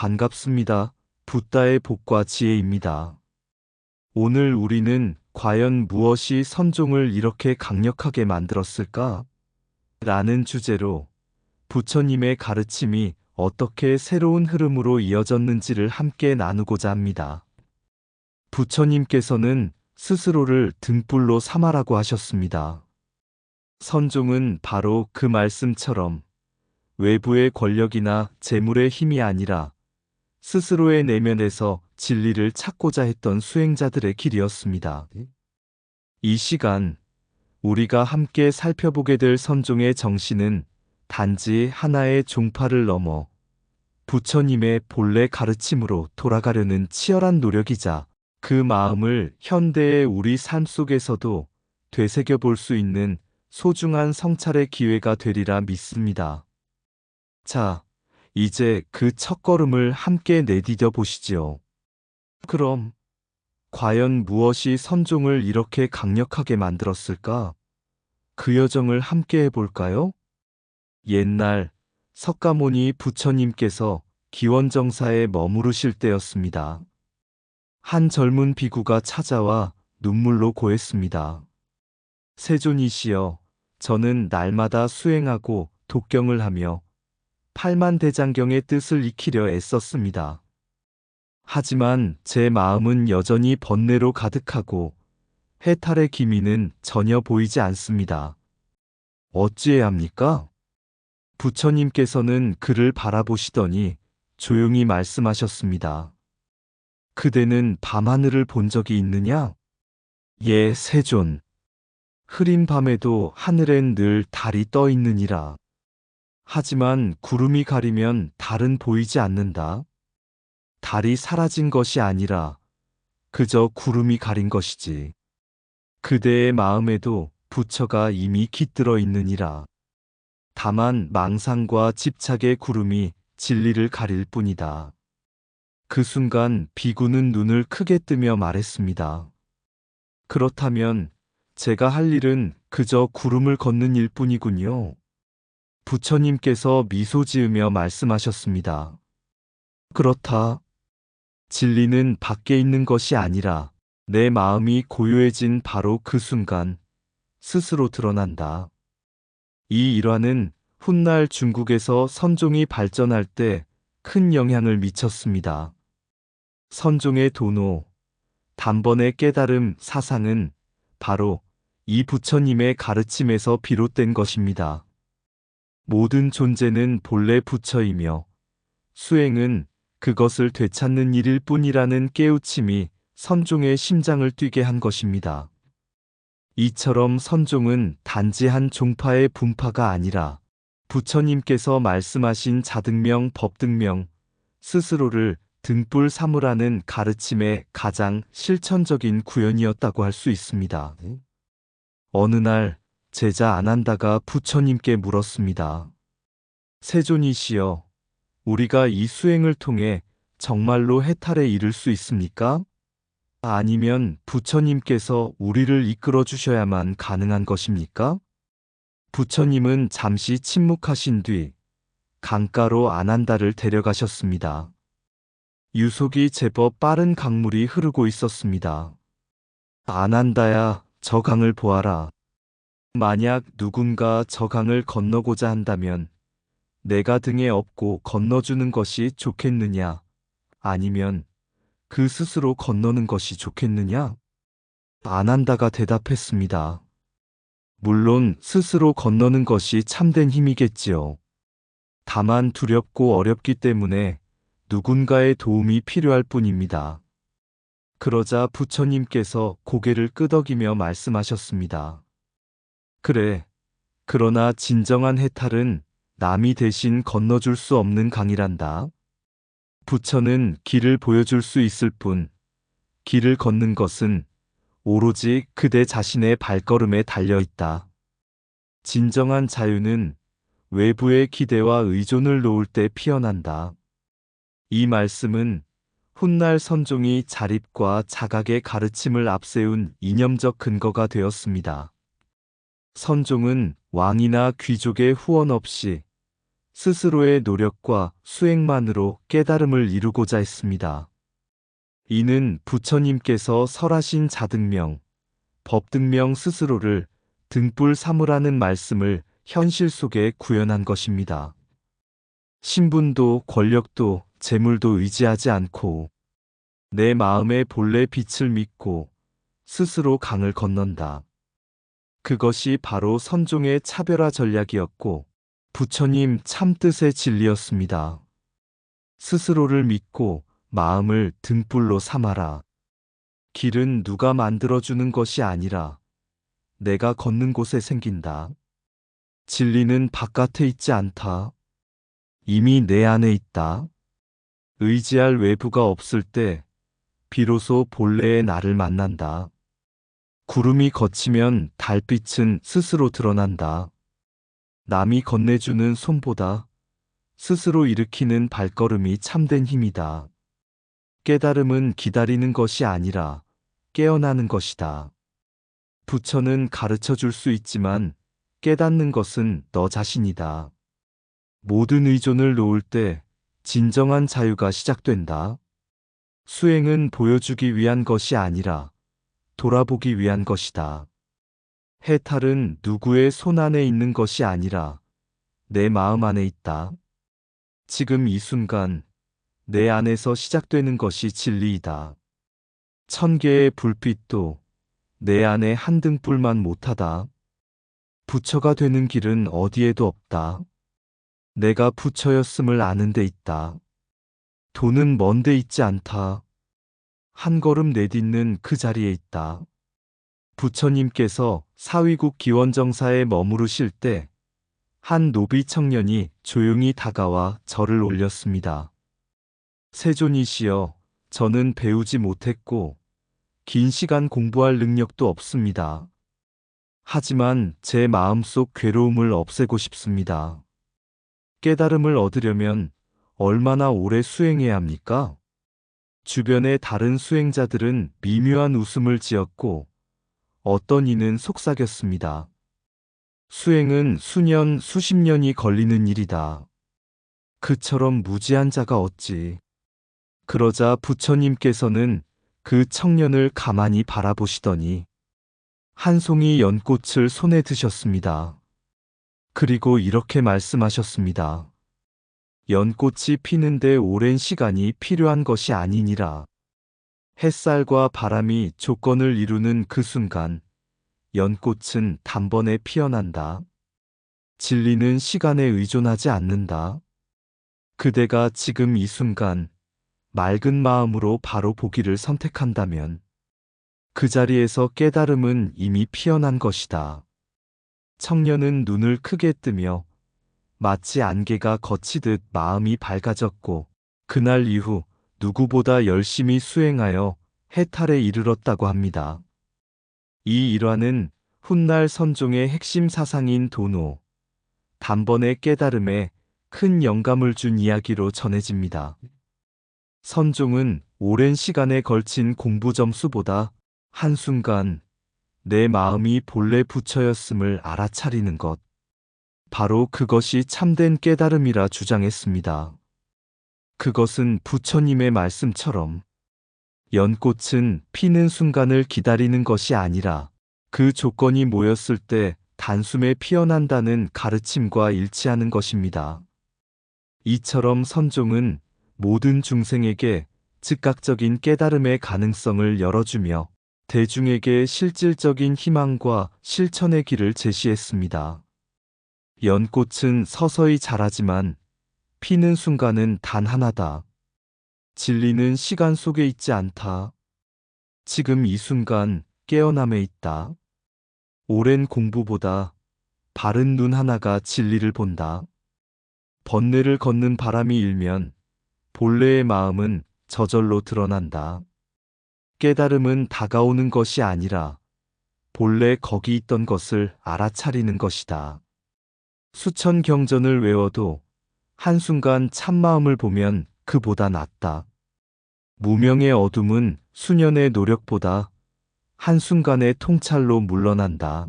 반갑습니다. 붓다의 복과 지혜입니다. 오늘 우리는 과연 무엇이 선종을 이렇게 강력하게 만들었을까? 라는 주제로 부처님의 가르침이 어떻게 새로운 흐름으로 이어졌는지를 함께 나누고자 합니다. 부처님께서는 스스로를 등불로 삼아라고 하셨습니다. 선종은 바로 그 말씀처럼 외부의 권력이나 재물의 힘이 아니라 스스로의 내면에서 진리를 찾고자 했던 수행자들의 길이었습니다. 이 시간 우리가 함께 살펴보게 될 선종의 정신은 단지 하나의 종파를 넘어 부처님의 본래 가르침으로 돌아가려는 치열한 노력이자 그 마음을 현대의 우리 삶 속에서도 되새겨 볼 수 있는 소중한 성찰의 기회가 되리라 믿습니다. 자, 이제 그 첫걸음을 함께 내디뎌 보시지요. 그럼, 과연 무엇이 선종을 이렇게 강력하게 만들었을까? 그 여정을 함께 해볼까요? 옛날 석가모니 부처님께서 기원정사에 머무르실 때였습니다. 한 젊은 비구가 찾아와 눈물로 고했습니다. 세존이시여, 저는 날마다 수행하고 독경을 하며 팔만대장경의 뜻을 익히려 애썼습니다. 하지만 제 마음은 여전히 번뇌로 가득하고 해탈의 기미는 전혀 보이지 않습니다. 어찌해야 합니까? 부처님께서는 그를 바라보시더니 조용히 말씀하셨습니다. 그대는 밤하늘을 본 적이 있느냐? 예, 세존. 흐린 밤에도 하늘엔 늘 달이 떠 있느니라. 하지만 구름이 가리면 달은 보이지 않는다. 달이 사라진 것이 아니라 그저 구름이 가린 것이지. 그대의 마음에도 부처가 이미 깃들어 있느니라. 다만 망상과 집착의 구름이 진리를 가릴 뿐이다. 그 순간 비구는 눈을 크게 뜨며 말했습니다. 그렇다면 제가 할 일은 그저 구름을 걷는 일뿐이군요. 부처님께서 미소 지으며 말씀하셨습니다. 그렇다. 진리는 밖에 있는 것이 아니라 내 마음이 고요해진 바로 그 순간 스스로 드러난다. 이 일화는 훗날 중국에서 선종이 발전할 때 큰 영향을 미쳤습니다. 선종의 도노, 단번의 깨달음 사상은 바로 이 부처님의 가르침에서 비롯된 것입니다. 모든 존재는 본래 부처이며 수행은 그것을 되찾는 일일 뿐이라는 깨우침이 선종의 심장을 뛰게 한 것입니다. 이처럼 선종은 단지 한 종파의 분파가 아니라 부처님께서 말씀하신 자등명 법등명, 스스로를 등불 삼으라는 가르침의 가장 실천적인 구현이었다고 할 수 있습니다. 어느 날 제자 아난다가 부처님께 물었습니다. 세존이시여, 우리가 이 수행을 통해 정말로 해탈에 이를 수 있습니까? 아니면 부처님께서 우리를 이끌어 주셔야만 가능한 것입니까? 부처님은 잠시 침묵하신 뒤 강가로 아난다를 데려가셨습니다. 유속이 제법 빠른 강물이 흐르고 있었습니다. 아난다야, 저 강을 보아라. 만약 누군가 저 강을 건너고자 한다면 내가 등에 업고 건너주는 것이 좋겠느냐? 아니면 그 스스로 건너는 것이 좋겠느냐? 아난다가 대답했습니다. 물론 스스로 건너는 것이 참된 힘이겠지요. 다만 두렵고 어렵기 때문에 누군가의 도움이 필요할 뿐입니다. 그러자 부처님께서 고개를 끄덕이며 말씀하셨습니다. 그래, 그러나 진정한 해탈은 남이 대신 건너줄 수 없는 강이란다. 부처는 길을 보여줄 수 있을 뿐, 길을 걷는 것은 오로지 그대 자신의 발걸음에 달려 있다. 진정한 자유는 외부의 기대와 의존을 놓을 때 피어난다. 이 말씀은 훗날 선종이 자립과 자각의 가르침을 앞세운 이념적 근거가 되었습니다. 선종은 왕이나 귀족의 후원 없이 스스로의 노력과 수행만으로 깨달음을 이루고자 했습니다. 이는 부처님께서 설하신 자등명, 법등명 스스로를 등불 삼으라는 말씀을 현실 속에 구현한 것입니다. 신분도 권력도 재물도 의지하지 않고 내 마음의 본래 빛을 믿고 스스로 강을 건넌다. 그것이 바로 선종의 차별화 전략이었고 부처님 참뜻의 진리였습니다. 스스로를 믿고 마음을 등불로 삼아라. 길은 누가 만들어주는 것이 아니라 내가 걷는 곳에 생긴다. 진리는 바깥에 있지 않다. 이미 내 안에 있다. 의지할 외부가 없을 때 비로소 본래의 나를 만난다. 구름이 걷히면 달빛은 스스로 드러난다. 남이 건네주는 손보다 스스로 일으키는 발걸음이 참된 힘이다. 깨달음은 기다리는 것이 아니라 깨어나는 것이다. 부처는 가르쳐 줄 수 있지만 깨닫는 것은 너 자신이다. 모든 의존을 놓을 때 진정한 자유가 시작된다. 수행은 보여주기 위한 것이 아니라 돌아보기 위한 것이다. 해탈은 누구의 손 안에 있는 것이 아니라 내 마음 안에 있다. 지금 이 순간 내 안에서 시작되는 것이 진리이다. 1000개의 불빛도 내 안에 한 등불만 못하다. 부처가 되는 길은 어디에도 없다. 내가 부처였음을 아는 데 있다. 도는 먼 데 있지 않다. 한 걸음 내딛는 그 자리에 있다. 부처님께서 사위국 기원정사에 머무르실 때 한 노비 청년이 조용히 다가와 절을 올렸습니다. 세존이시여, 저는 배우지 못했고 긴 시간 공부할 능력도 없습니다. 하지만 제 마음속 괴로움을 없애고 싶습니다. 깨달음을 얻으려면 얼마나 오래 수행해야 합니까? 주변의 다른 수행자들은 미묘한 웃음을 지었고 어떤 이는 속삭였습니다. 수행은 수년, 수십 년이 걸리는 일이다. 그처럼 무지한 자가 어찌. 그러자 부처님께서는 그 청년을 가만히 바라보시더니 한 송이 연꽃을 손에 드셨습니다. 그리고 이렇게 말씀하셨습니다. 연꽃이 피는데 오랜 시간이 필요한 것이 아니니라. 햇살과 바람이 조건을 이루는 그 순간 연꽃은 단번에 피어난다. 진리는 시간에 의존하지 않는다. 그대가 지금 이 순간 맑은 마음으로 바로 보기를 선택한다면 그 자리에서 깨달음은 이미 피어난 것이다. 청년은 눈을 크게 뜨며 마치 안개가 걷히듯 마음이 밝아졌고 그날 이후 누구보다 열심히 수행하여 해탈에 이르렀다고 합니다. 이 일화는 훗날 선종의 핵심 사상인 도노, 단번에 깨달음에 큰 영감을 준 이야기로 전해집니다. 선종은 오랜 시간에 걸친 공부 점수보다 한순간 내 마음이 본래 부처였음을 알아차리는 것, 바로 그것이 참된 깨달음이라 주장했습니다. 그것은 부처님의 말씀처럼 연꽃은 피는 순간을 기다리는 것이 아니라 그 조건이 모였을 때 단숨에 피어난다는 가르침과 일치하는 것입니다. 이처럼 선종은 모든 중생에게 즉각적인 깨달음의 가능성을 열어주며 대중에게 실질적인 희망과 실천의 길을 제시했습니다. 연꽃은 서서히 자라지만 피는 순간은 단 하나다. 진리는 시간 속에 있지 않다. 지금 이 순간 깨어남에 있다. 오랜 공부보다 바른 눈 하나가 진리를 본다. 번뇌를 걷는 바람이 일면 본래의 마음은 저절로 드러난다. 깨달음은 다가오는 것이 아니라 본래 거기 있던 것을 알아차리는 것이다. 수천 경전을 외워도 한순간 참마음을 보면 그보다 낫다. 무명의 어둠은 수년의 노력보다 한순간의 통찰로 물러난다.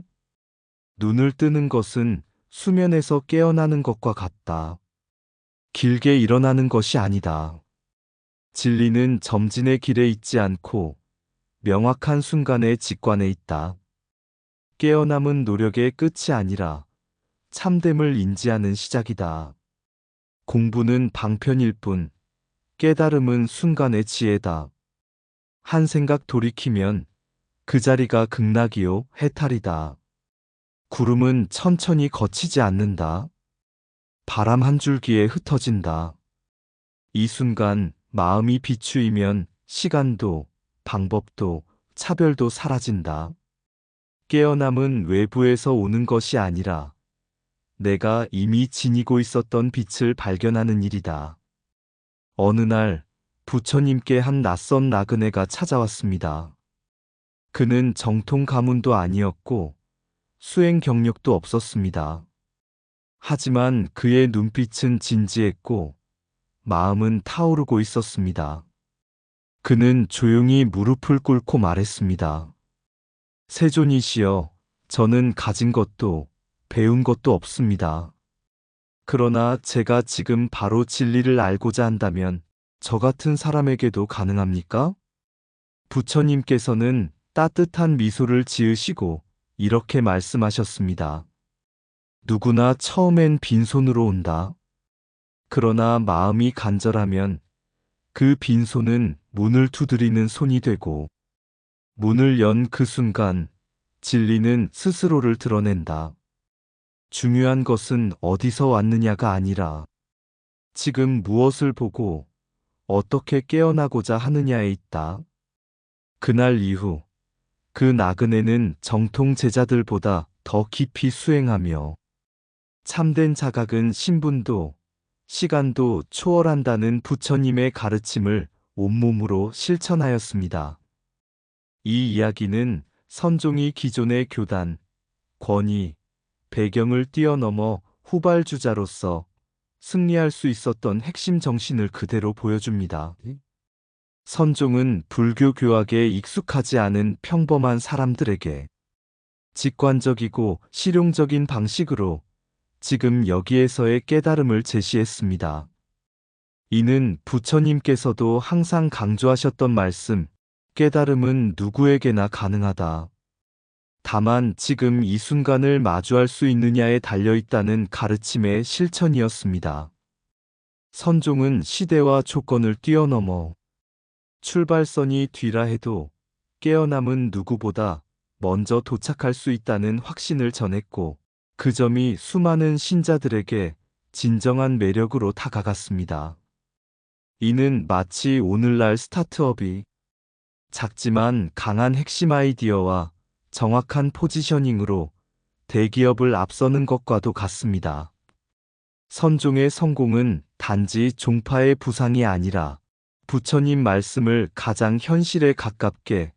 눈을 뜨는 것은 수면에서 깨어나는 것과 같다. 길게 일어나는 것이 아니다. 진리는 점진의 길에 있지 않고 명확한 순간에 직관해 있다. 깨어남은 노력의 끝이 아니라 참됨을 인지하는 시작이다. 공부는 방편일 뿐, 깨달음은 순간의 지혜다. 한 생각 돌이키면 그 자리가 극락이요 해탈이다. 구름은 천천히 거치지 않는다. 바람 한 줄기에 흩어진다. 이 순간 마음이 비추이면 시간도 방법도 차별도 사라진다. 깨어남은 외부에서 오는 것이 아니라 내가 이미 지니고 있었던 빛을 발견하는 일이다. 어느 날 부처님께 한 낯선 나그네가 찾아왔습니다. 그는 정통 가문도 아니었고 수행 경력도 없었습니다. 하지만 그의 눈빛은 진지했고 마음은 타오르고 있었습니다. 그는 조용히 무릎을 꿇고 말했습니다. 세존이시여, 저는 가진 것도 배운 것도 없습니다. 그러나 제가 지금 바로 진리를 알고자 한다면 저 같은 사람에게도 가능합니까? 부처님께서는 따뜻한 미소를 지으시고 이렇게 말씀하셨습니다. 누구나 처음엔 빈손으로 온다. 그러나 마음이 간절하면 그 빈손은 문을 두드리는 손이 되고 문을 연 그 순간 진리는 스스로를 드러낸다. 중요한 것은 어디서 왔느냐가 아니라 지금 무엇을 보고 어떻게 깨어나고자 하느냐에 있다. 그날 이후 그 나그네는 정통 제자들보다 더 깊이 수행하며 참된 자각은 신분도 시간도 초월한다는 부처님의 가르침을 온몸으로 실천하였습니다. 이 이야기는 선종이 기존의 교단, 권위, 배경을 뛰어넘어 후발주자로서 승리할 수 있었던 핵심 정신을 그대로 보여줍니다. 선종은 불교 교학에 익숙하지 않은 평범한 사람들에게 직관적이고 실용적인 방식으로 지금 여기에서의 깨달음을 제시했습니다. 이는 부처님께서도 항상 강조하셨던 말씀, 깨달음은 누구에게나 가능하다. 다만 지금 이 순간을 마주할 수 있느냐에 달려있다는 가르침의 실천이었습니다. 선종은 시대와 조건을 뛰어넘어 출발선이 뒤라 해도 깨어남은 누구보다 먼저 도착할 수 있다는 확신을 전했고 그 점이 수많은 신자들에게 진정한 매력으로 다가갔습니다. 이는 마치 오늘날 스타트업이 작지만 강한 핵심 아이디어와 정확한 포지셔닝으로 대기업을 앞서는 것과도 같습니다. 선종의 성공은 단지 종파의 부상이 아니라 부처님 말씀을 가장 현실에 가깝게,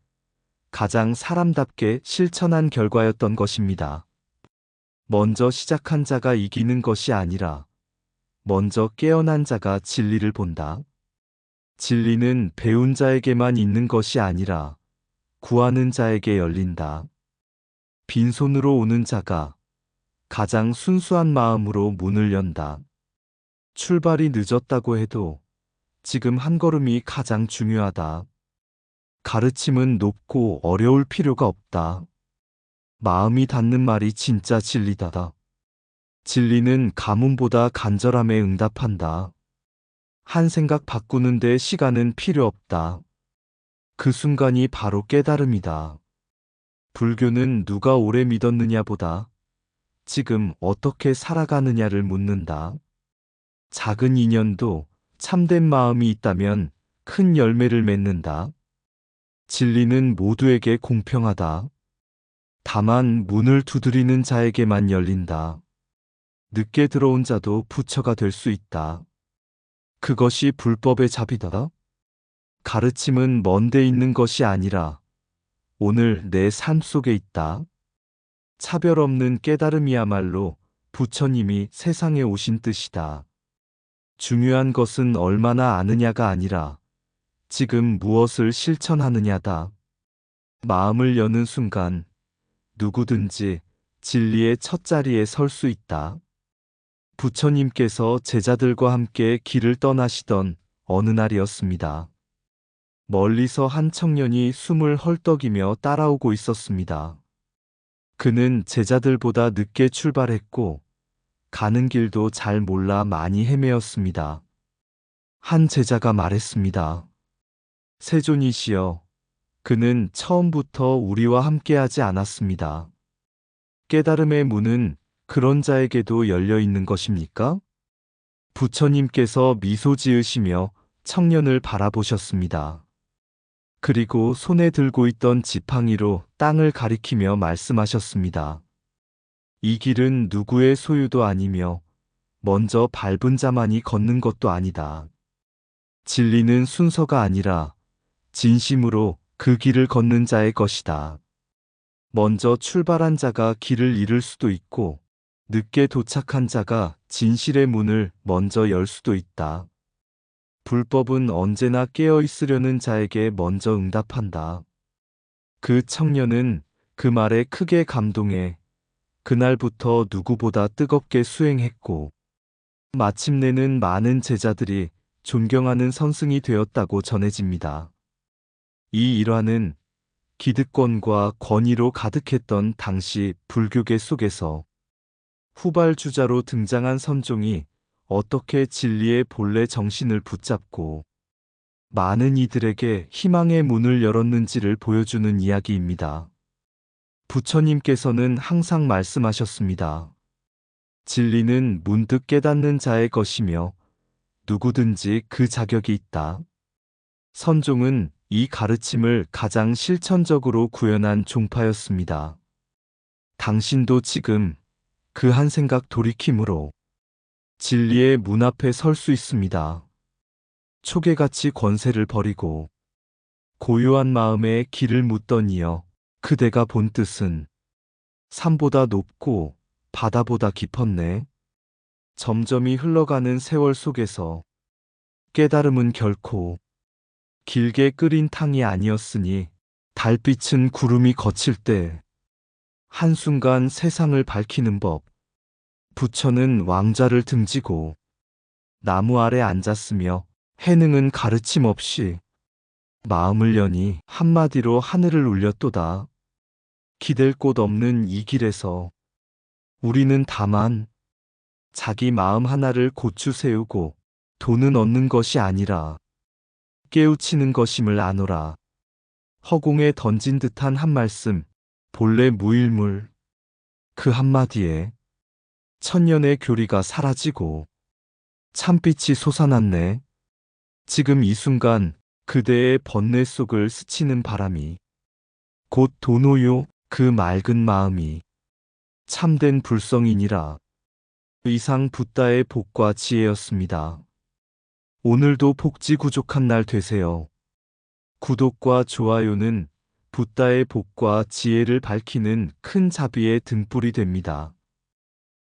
가장 사람답게 실천한 결과였던 것입니다. 먼저 시작한 자가 이기는 것이 아니라 먼저 깨어난 자가 진리를 본다. 진리는 배운 자에게만 있는 것이 아니라 구하는 자에게 열린다. 빈손으로 오는 자가 가장 순수한 마음으로 문을 연다. 출발이 늦었다고 해도 지금 한 걸음이 가장 중요하다. 가르침은 높고 어려울 필요가 없다. 마음이 닿는 말이 진짜 진리다. 진리는 가문보다 간절함에 응답한다. 한 생각 바꾸는데 시간은 필요 없다. 그 순간이 바로 깨달음이다. 불교는 누가 오래 믿었느냐보다 지금 어떻게 살아가느냐를 묻는다. 작은 인연도 참된 마음이 있다면 큰 열매를 맺는다. 진리는 모두에게 공평하다. 다만 문을 두드리는 자에게만 열린다. 늦게 들어온 자도 부처가 될 수 있다. 그것이 불법의 자비다. 가르침은 먼데 있는 것이 아니라 오늘 내 삶 속에 있다. 차별 없는 깨달음이야말로 부처님이 세상에 오신 뜻이다. 중요한 것은 얼마나 아느냐가 아니라 지금 무엇을 실천하느냐다. 마음을 여는 순간 누구든지 진리의 첫 자리에 설 수 있다. 부처님께서 제자들과 함께 길을 떠나시던 어느 날이었습니다. 멀리서 한 청년이 숨을 헐떡이며 따라오고 있었습니다. 그는 제자들보다 늦게 출발했고 가는 길도 잘 몰라 많이 헤매었습니다. 한 제자가 말했습니다. 세존이시여, 그는 처음부터 우리와 함께하지 않았습니다. 깨달음의 문은 그런 자에게도 열려 있는 것입니까? 부처님께서 미소 지으시며 청년을 바라보셨습니다. 그리고 손에 들고 있던 지팡이로 땅을 가리키며 말씀하셨습니다. 이 길은 누구의 소유도 아니며 먼저 밟은 자만이 걷는 것도 아니다. 진리는 순서가 아니라 진심으로 그 길을 걷는 자의 것이다. 먼저 출발한 자가 길을 잃을 수도 있고 늦게 도착한 자가 진실의 문을 먼저 열 수도 있다. 불법은 언제나 깨어 있으려는 자에게 먼저 응답한다. 그 청년은 그 말에 크게 감동해 그날부터 누구보다 뜨겁게 수행했고 마침내는 많은 제자들이 존경하는 선승이 되었다고 전해집니다. 이 일화는 기득권과 권위로 가득했던 당시 불교계 속에서 후발주자로 등장한 선종이 어떻게 진리의 본래 정신을 붙잡고 많은 이들에게 희망의 문을 열었는지를 보여주는 이야기입니다. 부처님께서는 항상 말씀하셨습니다. 진리는 문득 깨닫는 자의 것이며 누구든지 그 자격이 있다. 선종은 이 가르침을 가장 실천적으로 구현한 종파였습니다. 당신도 지금 그 한 생각 돌이킴으로 진리의 문 앞에 설 수 있습니다. 초계같이 권세를 버리고 고요한 마음에 길을 묻던 이여, 그대가 본 뜻은 산보다 높고 바다보다 깊었네. 점점이 흘러가는 세월 속에서 깨달음은 결코 길게 끓인 탕이 아니었으니 달빛은 구름이 거칠 때 한순간 세상을 밝히는 법. 부처는 왕좌를 등지고 나무 아래 앉았으며 해능은 가르침 없이 마음을 여니 한마디로 하늘을 울렸도다. 기댈 곳 없는 이 길에서 우리는 다만 자기 마음 하나를 고추 세우고 돈은 얻는 것이 아니라 깨우치는 것임을 아노라. 허공에 던진 듯한 한 말씀, 본래 무일물. 그 한마디에 천년의 교리가 사라지고 참빛이 솟아났네. 지금 이 순간 그대의 번뇌 속을 스치는 바람이 곧 도노요, 그 맑은 마음이 참된 불성이니라. 이상 붓다의 복과 지혜였습니다. 오늘도 복지 구족한 날 되세요. 구독과 좋아요는 붓다의 복과 지혜를 밝히는 큰 자비의 등불이 됩니다.